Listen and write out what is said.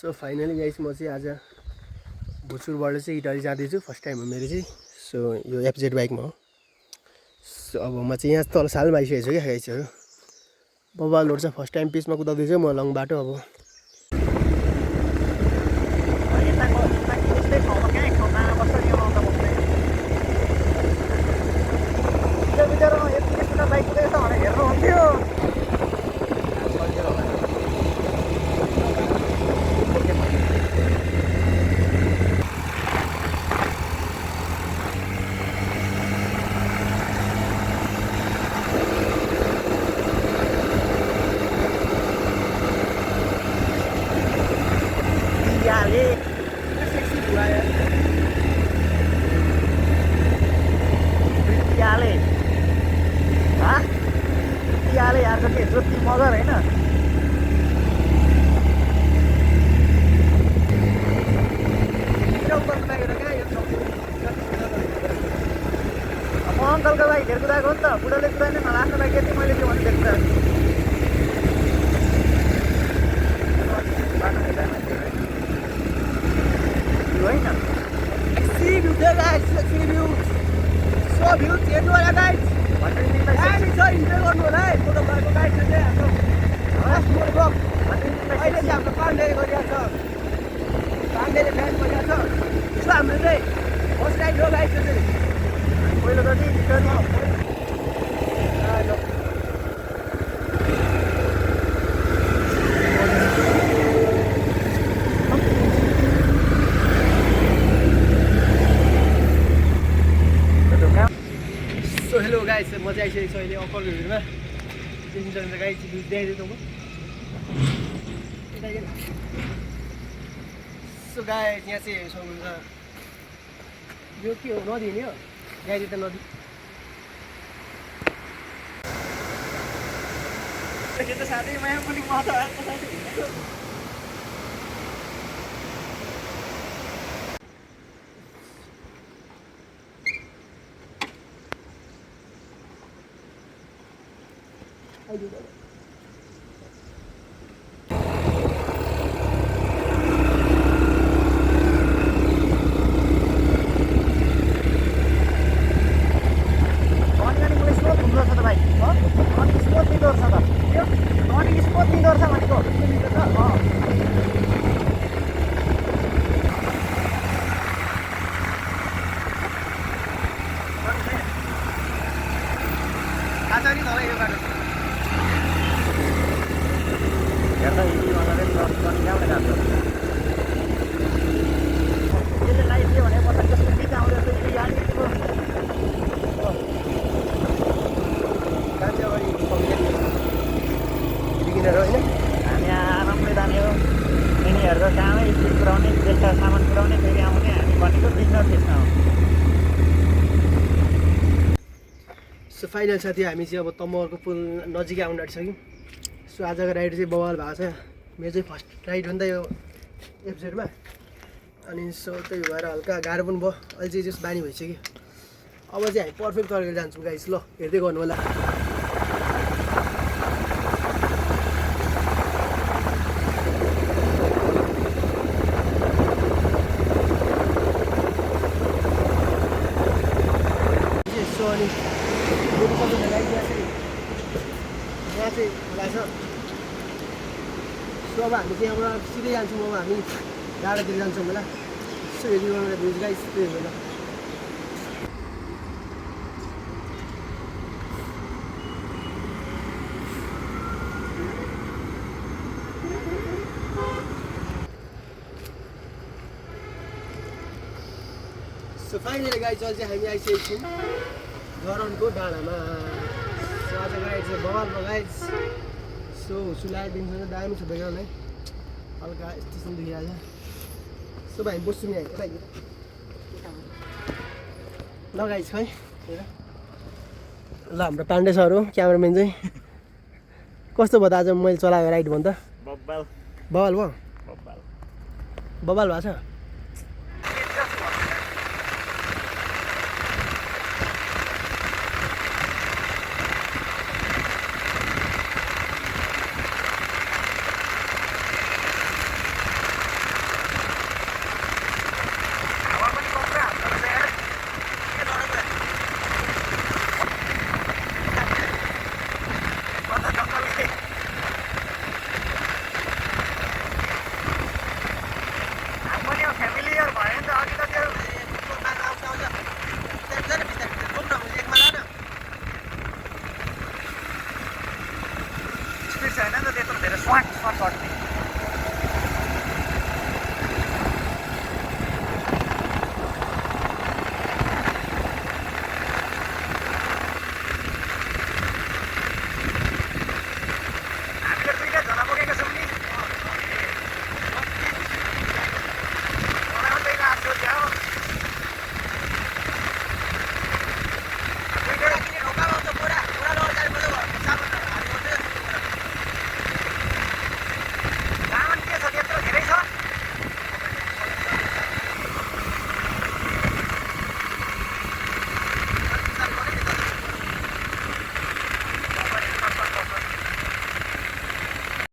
So finally guys म चाहिँ आज भुटसुरबाट चाहिँ इटाली जाँदैछु फर्स्ट टाइम हो मेरो चाहिँ। सो यो एफजेड बाइकमा हो। सो अब म चाहिँ यहाँ तल सालमा आइसकेको छु क्या गाइसहरू। बबाल रोड छ फर्स्ट टाइम पिचमा कुदाउँदैछु म लङ बाटो। अब मगर हैन म अङ्कलको लागि घेर कुदाएको हो नि त। बुढोले कुदाएन आफ्नो लागि यति मैले के भन्नु देख्छ होइन गर्नु होला है। फोटो भएको गाइड चाहिँ हाम्रो अहिले चाहिँ हाम्रो पाण्डेले गरिरहेको छ। पाण्डेले फ्यान गरिरहेको छ। सो हाम्रो चाहिँ फर्स्ट राइड हो गाइड चाहिँ पहिलो जति सो हेलो गाइस म चाहिँ आइसकेको छु अहिले अप्पर भिडमा। देखिन्छ गाइस देखाइदिएको म। सो गाइस यहाँ चाहिँ सक्नुहुन्छ यो के हो नदी नि हो गाइस त नदी के त साथै माया पनि म त हिँडेको हामी आरामले जाने हो। यिनीहरूको कामै स्पिड पुऱ्याउने बेलुका सामान पुऱ्याउने फेरि आउने। हामी भनेको बिजनेस त्यसमा हो। सो फाइनल साथी हामी चाहिँ अब तमरको पुल नजिकै आउनु आँटिसक्यौँ। सो आजको राइड चाहिँ बवाल भएको छ। मेरो चाहिँ फर्स्ट राइड हो नि त यो एफजेडमा। अनि सो त्यही भएर हल्का गाह्रो पनि भयो। अहिले चाहिँ जस बानी भइसक्यो। अब चाहिँ हामी पर्फेक्ट तरिकाले जान्छौँ गाइस। ल हेर्दै गर्नु होला। अनि यहाँ चाहिँ खोला छ। सो अब हामी चाहिँ यहाँबाट सिधै जान्छौँ। अब हामी डाँडातिर जान्छौँ होला। सो यदि गर्नु भ्युज गाइस त्यही होइन। सो फाइनली गाइस अहिले चाहिँ हामी आइसकेको छौँ गरनको डाँडामा। सो आजको राइड चाहिँ बवाल भयो गाइस। सो सुलाइदिन्छ दामी छ ब्याकग्राउन्ड है। हल्का स्टेसन देखिरहेको छ। सो भाइ बस्छु नि यता ल गाइस खै हेर ल हाम्रो पाण्डे सर हो क्यामेराम्यान चाहिँ। कस्तो भयो त आज मैले चलाएको राइड भन्दा? बब्बाल बवाल भयो? बब्बाल बवाल भएको छ।